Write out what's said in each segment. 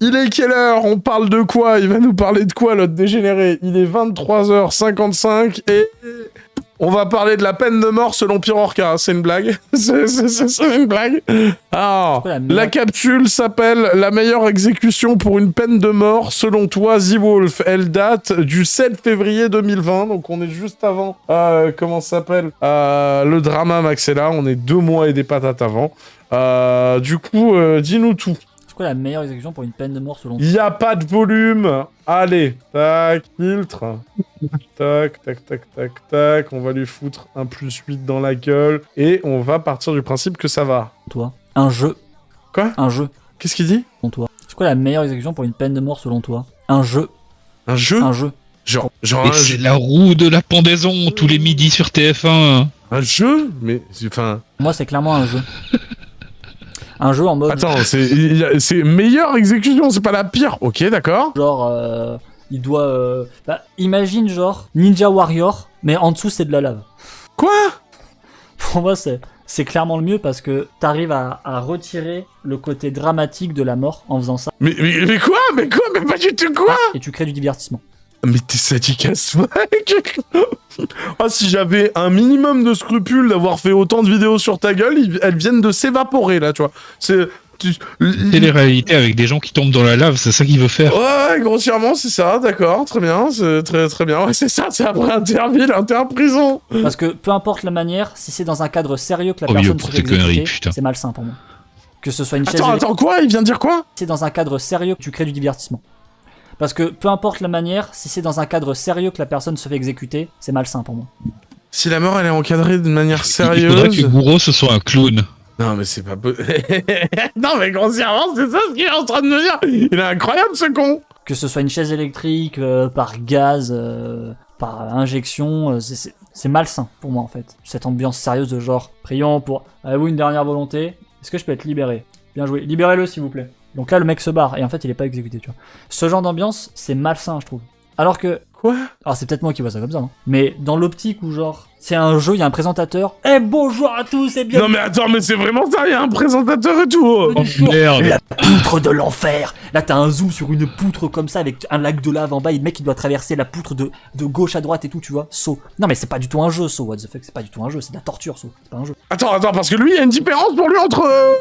Il est quelle heure? On parle de quoi? Il va nous parler de quoi, l'autre dégénéré? Il est 23h55 et... on va parler de la peine de mort selon Pierre Orca. C'est une blague. C'est une blague. Alors, la capsule s'appelle « La meilleure exécution pour une peine de mort selon toi, The-Wolf ». Elle date du 7 février 2020, donc on est juste avant, comment ça s'appelle, le drama Maxella. On est 2 mois et des patates avant. Du coup, dis-nous tout. C'est quoi la meilleure exécution pour une peine de mort selon toi? Il n'y a pas de volume. Allez, tac, filtre. Tac, tac, tac, tac, tac. On va lui foutre un +8 dans la gueule. Et on va partir du principe que ça va. Toi. Un jeu. Quoi? Un jeu. Qu'est-ce qu'il dit? Selon toi. C'est quoi la meilleure exécution pour une peine de mort selon toi? Un jeu. Un jeu? Un jeu. Genre Et c'est la roue de la pendaison tous les midis sur TF1. un jeu? Mais, enfin... Moi, c'est clairement un jeu. Un jeu en mode... Attends, c'est meilleure exécution, c'est pas la pire. Ok, d'accord. Genre, il doit... imagine, genre, Ninja Warrior, mais en dessous, c'est de la lave. Quoi? Pour moi, c'est clairement le mieux parce que t'arrives à retirer le côté dramatique de la mort en faisant ça. Mais quoi? Mais pas du tout quoi? Et tu crées du divertissement. Mais t'es sadique as fuck. Ah, si j'avais un minimum de scrupules d'avoir fait autant de vidéos sur ta gueule, elles viennent de s'évaporer, là, tu vois. C'est... Télé-réalité avec des gens qui tombent dans la lave, c'est ça qu'il veut faire. Ouais, grossièrement, c'est ça, d'accord, très bien, c'est très bien. Ouais, c'est ça, c'est après Interville, Inter-prison. Parce que peu importe la manière, si c'est dans un cadre sérieux que la Oh, personne pour se tes fait conneries, exécuter, putain. c'est malsain pour moi. Que ce soit une chaise Attends, quoi? Il vient de dire quoi? c'est dans un cadre sérieux que tu crées du divertissement. Parce que peu importe la manière, si c'est dans un cadre sérieux que la personne se fait exécuter, c'est malsain pour moi. Si la mort, elle est encadrée de manière Il faudrait que sérieuse... Gouro ce soit un clown. Non, mais c'est pas... Non, mais grossièrement, c'est ça ce qu'il est en train de me dire. Il est incroyable, ce con. Que ce soit une chaise électrique, par gaz, par injection, c'est malsain pour moi en fait. Cette ambiance sérieuse de genre, prions pour... Avez-vous une dernière volonté? Est-ce que je peux être libéré? Bien joué. Libérez-le s'il vous plaît. Donc là, le mec se barre, et en fait, il est pas exécuté, tu vois. Ce genre d'ambiance, c'est malsain, je trouve. Alors que... Quoi? Alors c'est peut-être moi qui vois ça comme ça, hein. Mais dans l'optique où genre, c'est un jeu, il y a un présentateur. Eh bonjour à tous et bienvenue. Non, mais attends, mais c'est vraiment ça, il y a un présentateur et tout. Oh merde. La poutre de l'enfer. Là, t'as un zoom sur une poutre comme ça avec un lac de lave en bas et le mec il doit traverser la poutre de gauche à droite et tout, tu vois. Saut. Non, mais c'est pas du tout un jeu, Saut. What the fuck, c'est pas du tout un jeu, c'est de la torture, Saut. C'est pas un jeu. Attends, parce que lui, il y a une différence pour lui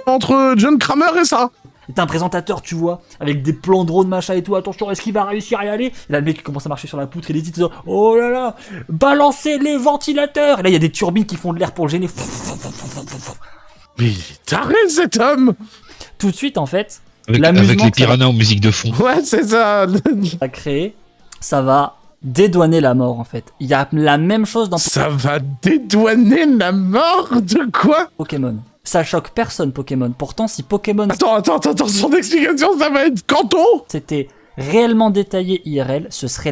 entre John Kramer et ça. Et t'as un présentateur, tu vois, avec des plans drone machin et tout. Attention, est-ce qu'il va réussir à y aller? Et là, le mec il commence à marcher sur la poutre et les dit oh là là, balancez les ventilateurs. Et là, il y a des turbines qui font de l'air pour le gêner. Mais il est taré, cet homme. Tout de suite, en fait, Avec l'amusement les que ça piranhas en musique de fond. Ouais, c'est ça. va créer, ça va dédouaner la mort, en fait. Il y a la même chose dans Ça va dédouaner la mort de quoi? Pokémon. Ça choque personne, Pokémon. Pourtant, si Pokémon Attends, son explication, ça va être Kanto. c'était réellement détaillé IRL, ce serait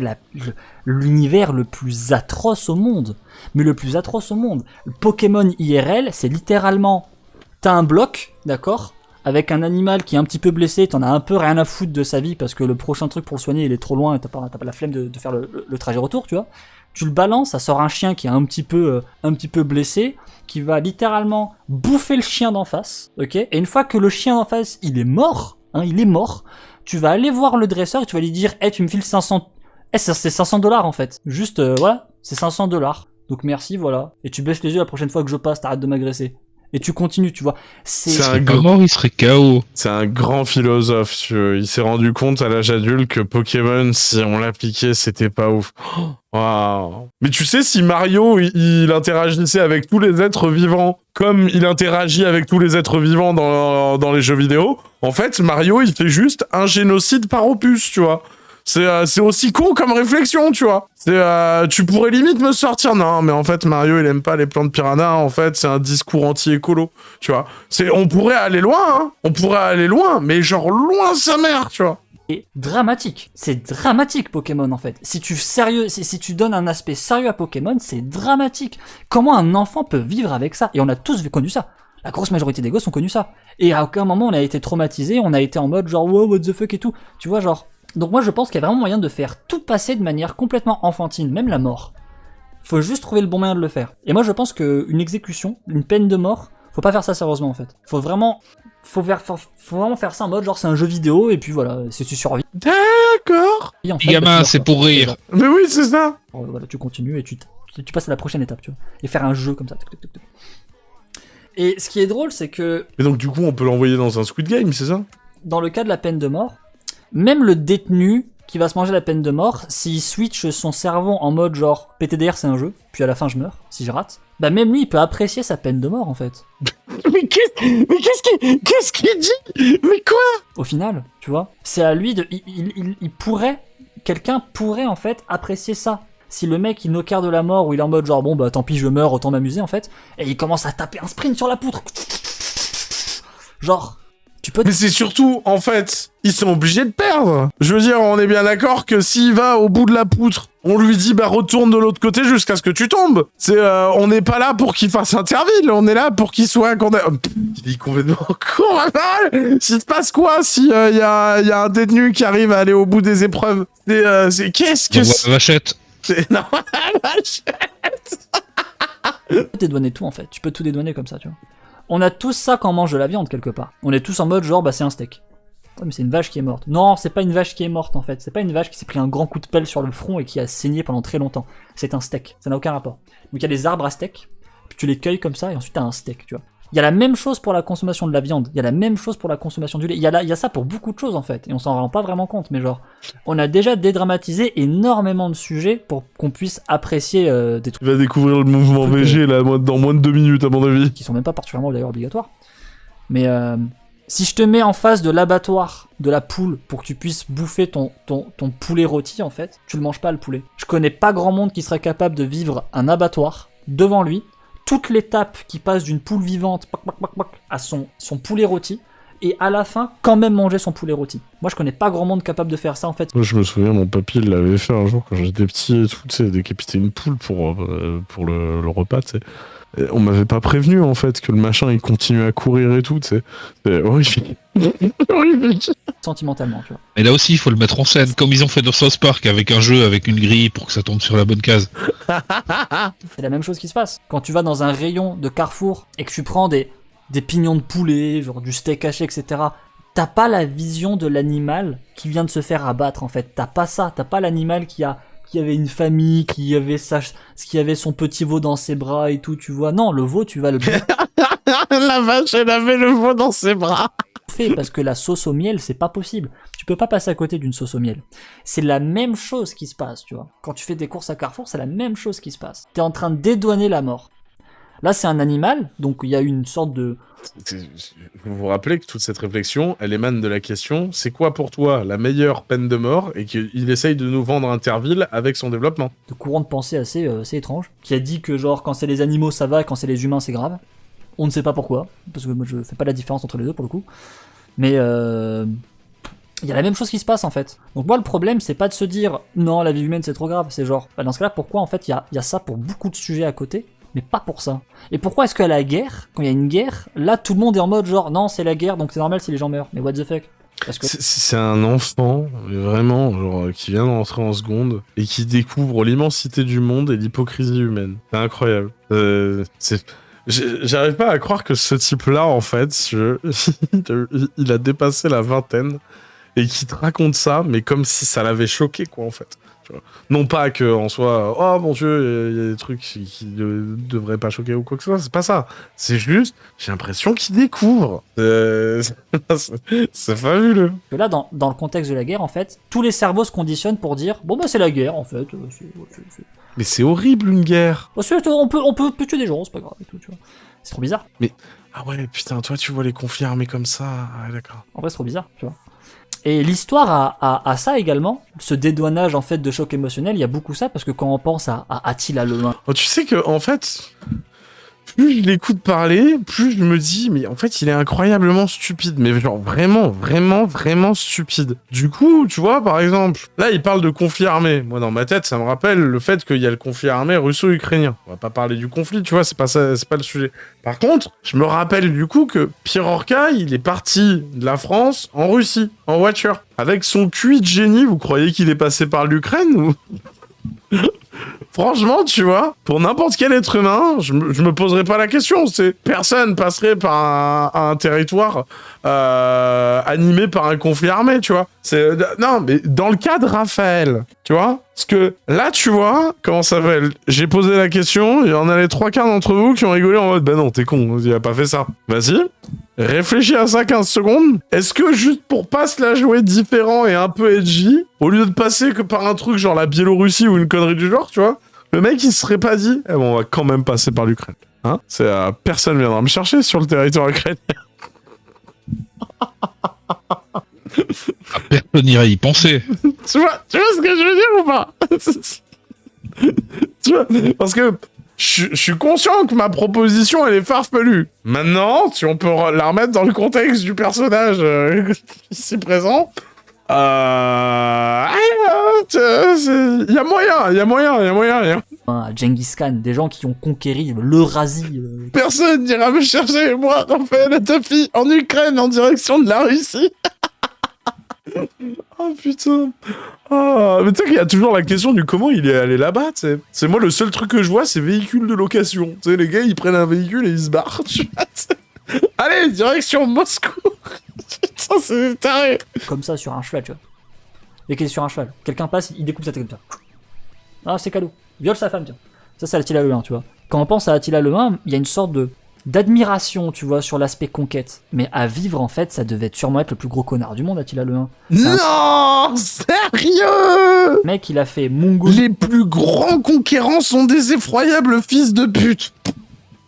l'univers le plus atroce au monde. Mais le plus atroce au monde. Pokémon IRL, c'est littéralement... T'as un bloc, d'accord, avec un animal qui est un petit peu blessé, t'en as un peu rien à foutre de sa vie parce que le prochain truc pour le soigner, il est trop loin et t'as pas la flemme de faire le trajet retour, tu vois. Tu le balances, ça sort un chien qui est un petit peu blessé, qui va littéralement bouffer le chien d'en face, ok? Et une fois que le chien d'en face, il est mort, tu vas aller voir le dresseur et tu vas lui dire, tu me files 500... c'est $500 en fait. Juste, voilà, c'est $500. Donc merci, voilà. Et tu baisses les yeux la prochaine fois que je passe, t'arrêtes de m'agresser. Et tu continues, tu vois. C'est un Il serait pas mort, il serait KO. C'est un grand philosophe, tu vois. Il s'est rendu compte à l'âge adulte que Pokémon, si on l'appliquait, c'était pas ouf. Waouh. Mais tu sais, si Mario, il interagissait avec tous les êtres vivants comme il interagit avec tous les êtres vivants dans les jeux vidéo, en fait, Mario, il fait juste un génocide par opus, tu vois. C'est aussi con comme réflexion, tu vois. Tu pourrais limite me sortir, non, mais en fait, Mario, il aime pas les plantes piranha, en fait, c'est un discours anti-écolo, tu vois. On pourrait aller loin, hein. On pourrait aller loin, mais genre loin sa mère, tu vois. Et dramatique. C'est dramatique, Pokémon, en fait. Si tu donnes un aspect sérieux à Pokémon, c'est dramatique. Comment un enfant peut vivre avec ça? Et on a tous connu ça. La grosse majorité des gosses ont connu ça. Et à aucun moment, on a été traumatisé, on a été en mode genre, wow, what the fuck et tout. Tu vois, genre... Donc moi je pense qu'il y a vraiment moyen de faire tout passer de manière complètement enfantine, même la mort. Faut juste trouver le bon moyen de le faire. Et moi je pense qu'une exécution, une peine de mort, faut pas faire ça sérieusement en fait. Faut vraiment faut vraiment faire ça en mode genre c'est un jeu vidéo et puis voilà, si tu survis. D'accord. En Les gamins, bah, tu c'est meurs, pour quoi. rire. Mais oui, c'est ça. Genre, voilà, tu continues et tu passes à la prochaine étape, tu vois. Et faire un jeu comme ça. Tuc, tuc, tuc, tuc. Et ce qui est drôle, c'est que Et donc, du coup, on peut l'envoyer dans un Squid Game, c'est ça? dans le cas de la peine de mort, même le détenu qui va se manger la peine de mort, s'il switch son cerveau en mode genre PTDR c'est un jeu, puis à la fin je meurs, si je rate, bah même lui il peut apprécier sa peine de mort en fait. Mais qu'est-ce qu'il dit? Mais quoi? Au final, tu vois, c'est à lui de... il pourrait... Quelqu'un pourrait en fait apprécier ça. Si le mec il knocker de la mort ou il est en mode genre bon bah tant pis je meurs, autant m'amuser en fait, et il commence à taper un sprint sur la poutre. Genre... Tu peux... Mais c'est surtout, en fait, ils sont obligés de perdre. Je veux dire, on est bien d'accord que s'il va au bout de la poutre, on lui dit, bah retourne de l'autre côté jusqu'à ce que tu tombes. On n'est pas là pour qu'il fasse interville, on est là pour qu'il soit condamné. Il est complètement con, mal. S'il se passe quoi si y a un détenu qui arrive à aller au bout des épreuves? Qu'est-ce que On voit c'est? la vachette. Non, Tu peux dédouaner tout en fait, tu peux tout dédouaner comme ça, tu vois. On a tous ça quand on mange de la viande quelque part. On est tous en mode genre bah c'est un steak. Ouais, mais c'est une vache qui est morte. Non, c'est pas une vache qui est morte en fait. C'est pas une vache qui s'est pris un grand coup de pelle sur le front et qui a saigné pendant très longtemps. C'est un steak. Ça n'a aucun rapport. Donc il y a des arbres à steak, puis tu les cueilles comme ça et ensuite t'as un steak, tu vois. Il y a la même chose pour la consommation de la viande. Il y a la même chose pour la consommation du lait. Il y a ça pour beaucoup de choses en fait. Et on s'en rend pas vraiment compte. Mais genre, on a déjà dédramatisé énormément de sujets pour qu'on puisse apprécier des trucs il va découvrir le mouvement Truc, VG là, dans moins de 2 minutes à mon avis. qui sont même pas particulièrement d'ailleurs obligatoires. Mais si je te mets en face de l'abattoir de la poule pour que tu puisses bouffer ton poulet rôti, en fait, tu le manges pas le poulet. Je connais pas grand monde qui serait capable de vivre un abattoir devant lui, toute l'étape qui passe d'une poule vivante à son poulet rôti, et à la fin, quand même manger son poulet rôti. Moi, je connais pas grand monde capable de faire ça, en fait. Moi, je me souviens, mon papy il l'avait fait un jour quand j'étais petit et tout, tu sais, décapiter une poule pour le repas, tu sais. Et on m'avait pas prévenu, en fait, que le machin, il continue à courir et tout, tu sais. C'est horrifique. Horrifique. Sentimentalement, tu vois. Mais là aussi, il faut le mettre en scène, comme ils ont fait dans South Park avec un jeu avec une grille pour que ça tombe sur la bonne case. C'est la même chose qui se passe. Quand tu vas dans un rayon de Carrefour et que tu prends des pignons de poulet, genre du steak haché, etc., t'as pas la vision de l'animal qui vient de se faire abattre, en fait. T'as pas ça. T'as pas l'animal qui avait une famille, qui avait son petit veau dans ses bras et tout, tu vois. Non, le veau, tu vas le La vache, elle avait le veau dans ses bras. bouffer parce que la sauce au miel, c'est pas possible. Tu peux pas passer à côté d'une sauce au miel. C'est la même chose qui se passe, tu vois. Quand tu fais des courses à Carrefour, c'est la même chose qui se passe. T'es en train de dédouaner la mort. Là, c'est un animal, donc il y a une sorte de... Vous vous rappelez que toute cette réflexion, elle émane de la question, c'est quoi pour toi la meilleure peine de mort, et qu'il essaye de nous vendre Interville avec son développement. de courant de pensée assez étrange, qui a dit que genre quand c'est les animaux ça va et quand c'est les humains c'est grave. On ne sait pas pourquoi, parce que moi je fais pas la différence entre les deux pour le coup. Mais il y a la même chose qui se passe en fait. Donc moi le problème c'est pas de se dire non la vie humaine c'est trop grave, c'est genre bah, dans ce cas-là pourquoi en fait il y a ça pour beaucoup de sujets à côté, mais pas pour ça. Et pourquoi est-ce qu'à la guerre, quand il y a une guerre, là tout le monde est en mode genre non c'est la guerre donc c'est normal si les gens meurent, mais what the fuck. Parce que C'est un enfant, vraiment, genre, qui vient d'entrer en seconde et qui découvre l'immensité du monde et l'hypocrisie humaine. C'est incroyable. J'arrive pas à croire que ce type-là, en fait, il a dépassé la vingtaine et qu'il te raconte ça, mais comme si ça l'avait choqué, quoi, en fait. Tu vois. Non pas que en soi, oh mon dieu, il y a des trucs qui ne devraient pas choquer ou quoi que ce soit, c'est pas ça. C'est juste, j'ai l'impression qu'il découvre. C'est fabuleux. que là dans le contexte de la guerre en fait, tous les cerveaux se conditionnent pour dire bon bah c'est la guerre en fait. Mais c'est horrible, une guerre. Ensuite, on peut tuer des gens, c'est pas grave et tout, tu vois. C'est trop bizarre. Ah ouais, putain, toi, tu vois les conflits armés comme ça. Ah ouais, d'accord. En vrai, c'est trop bizarre, tu vois. Et l'histoire a ça également, ce dédouanage en fait de choc émotionnel, il y a beaucoup ça, parce que quand on pense à Attila le Humain, Oh, tu sais que, en fait, plus je l'écoute parler, plus je me dis, mais en fait, il est incroyablement stupide. Mais genre, vraiment, vraiment, vraiment stupide. Du coup, tu vois, par exemple, là, il parle de conflit armé. Moi, dans ma tête, ça me rappelle le fait qu'il y a le conflit armé russo-ukrainien. On va pas parler du conflit, tu vois, c'est pas ça, c'est pas le sujet. Par contre, je me rappelle du coup que Pierre Orca, il est parti de la France en Russie, en voiture. Avec son QI de génie, vous croyez qu'il est passé par l'Ukraine ou... Franchement, tu vois, pour n'importe quel être humain, je me poserais pas la question. Personne passerait par un territoire animé par un conflit armé, tu vois. Non, mais dans le cas de Raphaël, tu vois, parce que là, tu vois, comment ça s'appelle? J'ai posé la question, il y en a les 3 quarts d'entre vous qui ont rigolé en mode, bah non, t'es con, il a pas fait ça. Vas-y. Réfléchis à ça 15 secondes. Est-ce que juste pour pas se la jouer différent et un peu edgy, au lieu de passer que par un truc genre la Biélorussie ou une connerie du genre, tu vois, le mec il se serait pas dit, eh bon, on va quand même passer par l'Ukraine. Hein? Personne viendra me chercher sur le territoire ukrainien. Personne n'irait y penser. Tu vois ce que je veux dire ou pas? Tu vois, parce que je suis conscient que ma proposition, elle est farfelue. Maintenant, si on peut la remettre dans le contexte du personnage ici présent, il y a moyen. À Genghis Khan, des gens qui ont conquéri l'Eurasie. Personne n'ira me chercher, moi, Raphaël Atafi, en Ukraine, en direction de la Russie. Oh putain. Oh, mais tu sais qu'il y a toujours la question du comment il est allé là-bas, tu sais. C'est moi, le seul truc que je vois, c'est véhicule de location. Tu sais, les gars, ils prennent un véhicule et ils se barrent, tu vois. Allez, direction Moscou. Putain, c'est taré. Comme ça, sur un cheval, tu vois. Et qui est sur un cheval. Quelqu'un passe, il découpe sa tête comme ça. Ah, c'est cadeau. Viole sa femme, tiens. Ça, c'est Attila le 1, tu vois. Quand on pense à Attila le 1, il y a une sorte d'admiration, tu vois, sur l'aspect conquête. Mais à vivre, en fait, ça devait sûrement être le plus gros connard du monde, Attila le 1. Non, sérieux? Mec, il a fait Mongolie. Les plus grands conquérants sont des effroyables fils de pute.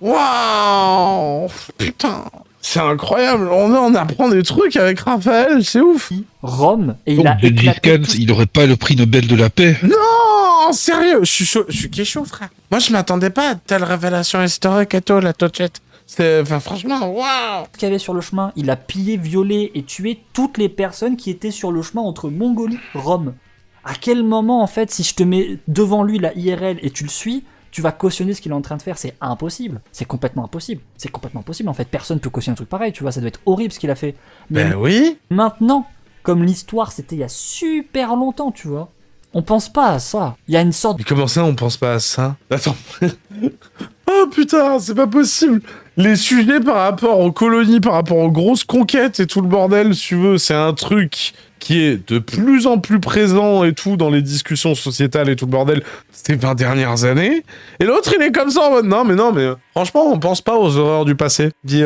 Waouh, putain. C'est incroyable, on apprend des trucs avec Raphaël, c'est ouf. Rome, et il Donc, a Gengis éclaté Khan, tout- il aurait pas le prix Nobel de la paix. Non, sérieux, je suis chaud, je suis chaud, frère. Moi, je m'attendais pas à telle révélation historique et tout, la tochette. Enfin, franchement, waouh. qu'il y avait sur le chemin. Il a pillé, violé et tué toutes les personnes qui étaient sur le chemin entre Mongolie et Rome. À quel moment, en fait, si je te mets devant lui la IRL et tu le suis, tu vas cautionner ce qu'il est en train de faire? C'est impossible. C'est complètement impossible. C'est complètement impossible, en fait. Personne peut cautionner un truc pareil, tu vois. Ça doit être horrible ce qu'il a fait. Mais Ben oui. maintenant, comme l'histoire, c'était il y a super longtemps, tu vois. On pense pas à ça. Il y a une sorte Mais comment ça, on pense pas à ça? Attends. Oh putain, c'est pas possible. Les sujets par rapport aux colonies, par rapport aux grosses conquêtes et tout le bordel, si tu veux, c'est un truc qui est de plus en plus présent et tout dans les discussions sociétales et tout le bordel ces 20 dernières années. Et l'autre, il est comme ça en mode non, mais franchement, on pense pas aux horreurs du passé. Il dit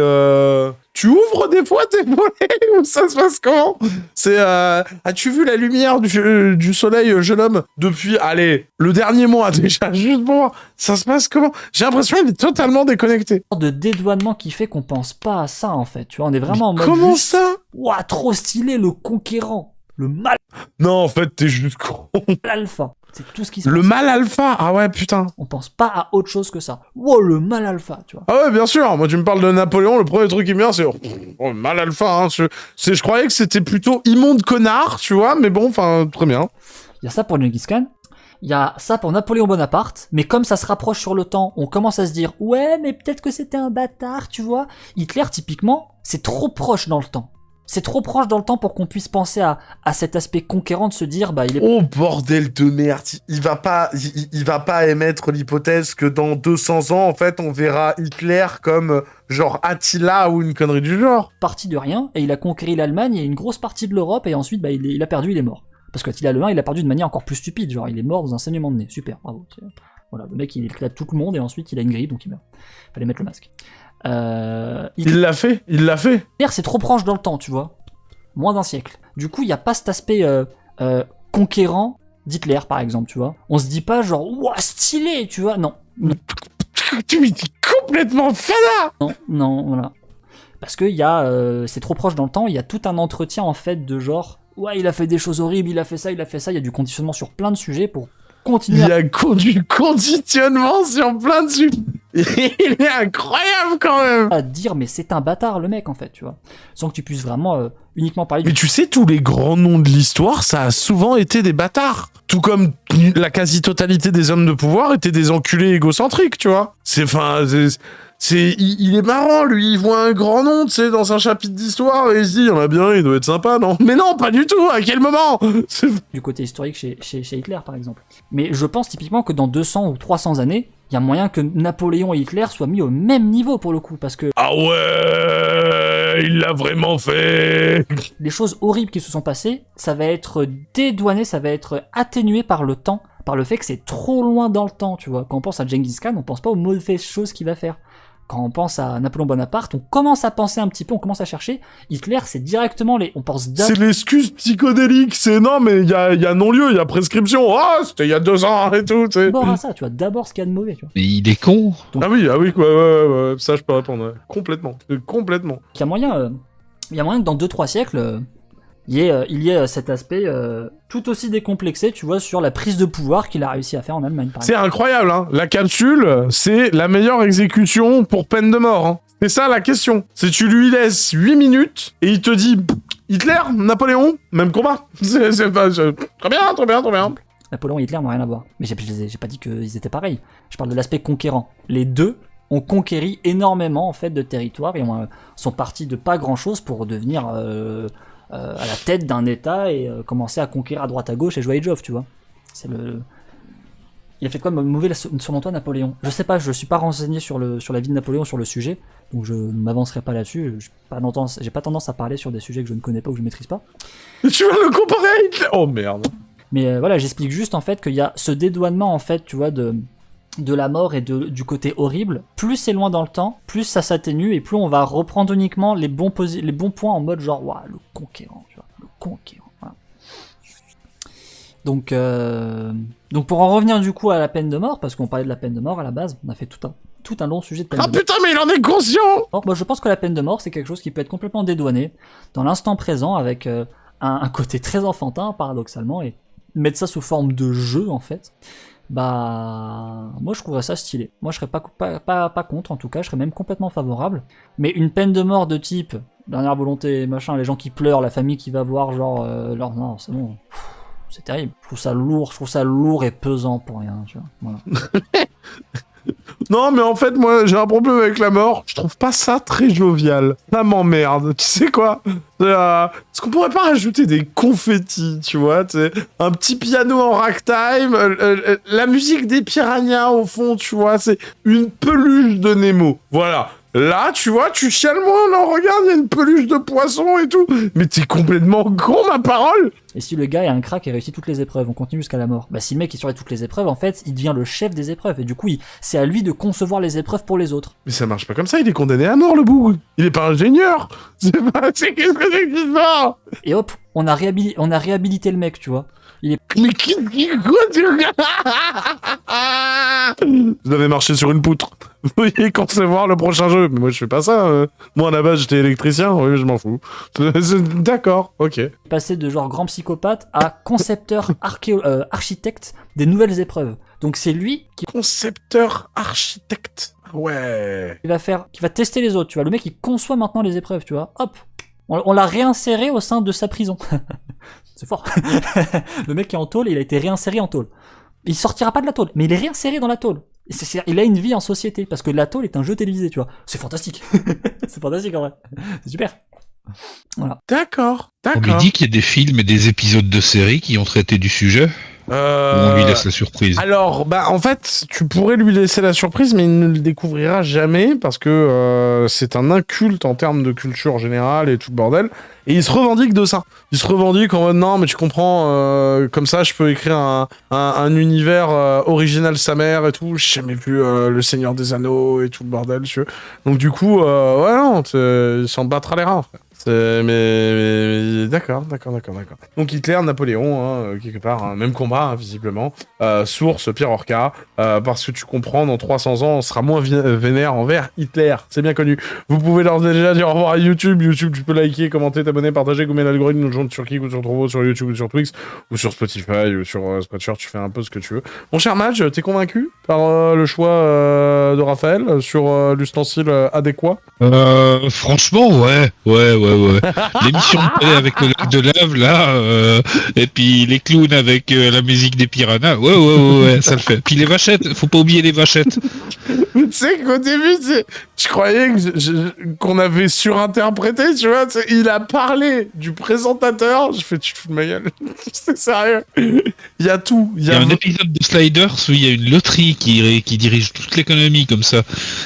tu ouvres des fois tes volets ou ça se passe comment? C'est as-tu vu la lumière du soleil, jeune homme, depuis, allez, le dernier mois déjà, juste pour voir, ça se passe comment? J'ai l'impression qu'il est totalement déconnecté. de dédouanement qui fait qu'on pense pas à ça, en fait. Tu vois, on est vraiment en mode Comment juste, ça? ouah, trop stylé, le conquérant. Le mal Non, en fait, t'es juste con. alpha. C'est tout ce qui se Le passe. mal alpha. Ah ouais, putain. On pense pas à autre chose que ça. Wow, le mal alpha, tu vois. Ah ouais, bien sûr. Moi, tu me parles de Napoléon, le premier truc qui me vient, c'est oh, mal alpha. Hein. Je croyais que c'était plutôt immonde connard, tu vois, mais bon, enfin, très bien. Il y a ça pour Genghis Khan. Il y a ça pour Napoléon Bonaparte. Mais comme ça se rapproche sur le temps, on commence à se dire, ouais, mais peut-être que c'était un bâtard, tu vois. Hitler, typiquement, c'est trop proche dans le temps. C'est trop proche dans le temps pour qu'on puisse penser à cet aspect conquérant de se dire, bah, il est... Oh, bordel de merde. Il va pas émettre l'hypothèse que dans 200 ans, en fait, on verra Hitler comme genre Attila ou une connerie du genre. parti de rien, et il a conquéri l'Allemagne et une grosse partie de l'Europe, et ensuite, bah, il a perdu, il est mort. Parce qu'Attila le 1, il a perdu de manière encore plus stupide, genre il est mort dans un saignement de nez. Super, bravo. Voilà, le mec il éclate tout le monde et ensuite il a une grippe donc il meurt. Fallait mettre le masque. Il l'a fait. Hitler c'est trop proche dans le temps, tu vois. Moins d'un siècle. Du coup, il n'y a pas cet aspect conquérant d'Hitler par exemple, tu vois. On se dit pas genre, ouah, stylé, tu vois. Non. Tu me dis complètement fada. Non, voilà. Parce que c'est trop proche dans le temps, il y a tout un entretien en fait de genre, ouais, il a fait des choses horribles, il a fait ça, il y a du conditionnement sur plein de sujets pour continuer Il y a du conditionnement sur plein de sujets. Il est incroyable quand même. à dire, mais c'est un bâtard le mec en fait, tu vois. Sans que tu puisses vraiment uniquement parler Mais du... tu sais, tous les grands noms de l'histoire, ça a souvent été des bâtards. Tout comme la quasi-totalité des hommes de pouvoir étaient des enculés égocentriques, tu vois. Il est marrant, lui, il voit un grand nom, tu sais, dans un chapitre d'histoire, et il se dit, il y en a bien, il doit être sympa, non? Mais non, pas du tout, à quel moment? Du côté historique chez Hitler, par exemple. Mais je pense typiquement que dans 200 ou 300 années, il y a moyen que Napoléon et Hitler soient mis au même niveau, pour le coup, parce que Ah ouais, il l'a vraiment fait. les choses horribles qui se sont passées, ça va être dédouané, ça va être atténué par le temps, par le fait que c'est trop loin dans le temps, tu vois. Quand on pense à Genghis Khan, on pense pas aux mauvaises choses qu'il va faire. Quand on pense à Napoléon Bonaparte, on commence à penser un petit peu, on commence à chercher. Hitler, c'est directement on pense C'est l'excuse psychodélique, c'est non, mais il y a non-lieu, il y a prescription. Ah, c'était il y a 2 ans et tout, tu sais. d'abord à ça, tu vois, d'abord ce qu'il y a de mauvais, tu vois. Mais il est con. Ah oui, ouais, ça je peux répondre, ouais. Complètement. Il y a moyen que dans 2-3 siècles, il y ait cet aspect tout aussi décomplexé, tu vois, sur la prise de pouvoir qu'il a réussi à faire en Allemagne, par exemple. C'est incroyable, hein. La capsule, c'est la meilleure exécution pour peine de mort, hein. C'est ça la question. C'est tu lui laisses 8 minutes et il te dit Hitler, Napoléon, même combat. C'est pas... Très bien. Napoléon et Hitler n'ont rien à voir. Mais j'ai pas dit qu'ils étaient pareils. Je parle de l'aspect conquérant. Les deux ont conquéri énormément en fait de territoires et sont partis de pas grand chose pour devenir à la tête d'un État et commencer à conquérir à droite à gauche et jouer Age of, tu vois. Il a fait quoi de mauvais selon toi, Napoléon? Je sais pas, je suis pas renseigné sur la vie de Napoléon, sur le sujet, donc je ne m'avancerai pas là-dessus. J'ai pas tendance à parler sur des sujets que je ne connais pas ou que je maîtrise pas. Mais tu vas le comparer à Hitler. Oh merde. Mais voilà, j'explique juste en fait qu'il y a ce dédouanement en fait, tu vois, de la mort et du côté horrible. Plus c'est loin dans le temps, plus ça s'atténue et plus on va reprendre uniquement les bons points en mode genre, waouh, le conquérant, tu vois, le conquérant. Voilà. Donc pour en revenir du coup à la peine de mort, parce qu'on parlait de la peine de mort à la base, on a fait tout un long sujet de peine de mort. Ah putain, mais il en est conscient. Or, je pense que la peine de mort, c'est quelque chose qui peut être complètement dédouané dans l'instant présent avec un côté très enfantin, paradoxalement, et mettre ça sous forme de jeu, en fait. Moi je trouverais ça stylé. Moi je serais pas contre, en tout cas, je serais même complètement favorable. Mais une peine de mort de type, dernière volonté, machin, les gens qui pleurent, la famille qui va voir, genre, non, c'est bon. C'est terrible. Je trouve ça lourd et pesant pour rien, tu vois. Voilà. Non, mais en fait, moi, j'ai un problème avec la mort. Je trouve pas ça très jovial. Ça m'emmerde. Tu sais quoi? Est-ce qu'on pourrait pas rajouter des confettis, tu vois? Un petit piano en ragtime, la musique des piranhas au fond, tu vois? C'est une peluche de Nemo. Voilà. Là, tu vois, tu chiales moins, là, regarde, il y a une peluche de poisson et tout. Mais t'es complètement con, ma parole! Et si le gars est un crack et réussit toutes les épreuves, on continue jusqu'à la mort. Bah si le mec est sur toutes les épreuves, en fait, il devient le chef des épreuves. Et du coup, c'est à lui de concevoir les épreuves pour les autres. Mais ça marche pas comme ça, il est condamné à mort, le bout. Il est pas ingénieur. Qu'est-ce que c'est que ça? Et hop, on a réhabilité le mec, tu vois. Mais quoi, vous avez marché sur une poutre. Vous voyez concevoir le prochain jeu. Mais moi, je fais pas ça. Moi, à la base, j'étais électricien. Oui, je m'en fous. D'accord, ok. Passer de genre grand psychopathe à concepteur architecte des nouvelles épreuves. Donc c'est lui qui... Concepteur architecte. Ouais. Qui va tester les autres, tu vois. Le mec, il conçoit maintenant les épreuves, tu vois. Hop. On l'a réinséré au sein de sa prison. C'est fort. Le mec qui est en tôle, il a été réinséré en tôle. Il sortira pas de la tôle, mais il est réinséré dans la tôle. Il a une vie en société, parce que la tôle est un jeu télévisé, tu vois. C'est fantastique. C'est fantastique en vrai. C'est super. Voilà. D'accord. On lui dit qu'il y a des films et des épisodes de séries qui ont traité du sujet. On lui laisse la surprise. Alors, en fait, tu pourrais lui laisser la surprise, mais il ne le découvrira jamais parce que c'est un inculte en termes de culture générale et tout le bordel. Et il se revendique de ça. Il se revendique en mode non, mais tu comprends, comme ça, je peux écrire un univers original sa mère et tout. J'ai jamais vu Le Seigneur des Anneaux et tout le bordel, tu vois. Donc du coup, ouais, non, il s'en battra les reins, frère. Mais d'accord. Donc Hitler, Napoléon, quelque part, même combat, hein, visiblement. Source, Pierre Orca, parce que tu comprends, dans 300 ans, on sera moins vénère envers Hitler. C'est bien connu. Vous pouvez leur déjà dire au revoir à YouTube. YouTube, tu peux liker, commenter, t'abonner, partager, gommer l'algorithme, nous joindre sur Kik ou sur Trovo, sur YouTube ou sur Twix, ou sur Spotify, ou sur Spreadshirt, tu fais un peu ce que tu veux. Mon cher Madge, t'es convaincu par le choix de Raphaël sur l'ustensile adéquat? Franchement, ouais. ouais. L'émission de télé avec le lac de lave, là, et puis les clowns avec la musique des piranhas, ouais, ça le fait. Puis les vachettes, faut pas oublier les vachettes. Tu sais qu'au début, je croyais qu'on avait surinterprété, tu vois. Il a parlé du présentateur. Je fais, tu te fous de ma gueule. C'est sérieux. Il y a tout. Il y a un épisode de Sliders où il y a une loterie qui dirige toute l'économie comme ça.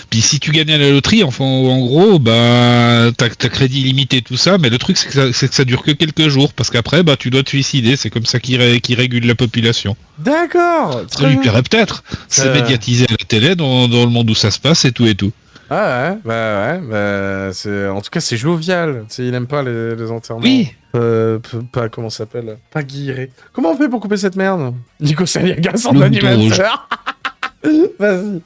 Puis si tu gagnais à la loterie, enfin, en gros, bah, t'as crédit illimité, tout ça. Mais le truc, c'est que ça dure que quelques jours. Parce qu'après, bah, tu dois te suicider. C'est comme ça qu'ils régule la population. D'accord. Ça lui plairait peut-être. C'est médiatisé à la télé dans le monde où ça se passe et tout et tout. Ah ouais, en tout cas c'est jovial. Il aime pas les enterrements. Oui. Pas comment ça s'appelle. Pas guiré. Comment on fait pour couper cette merde? Nico Saliaga, son Le animateur. Vas-y.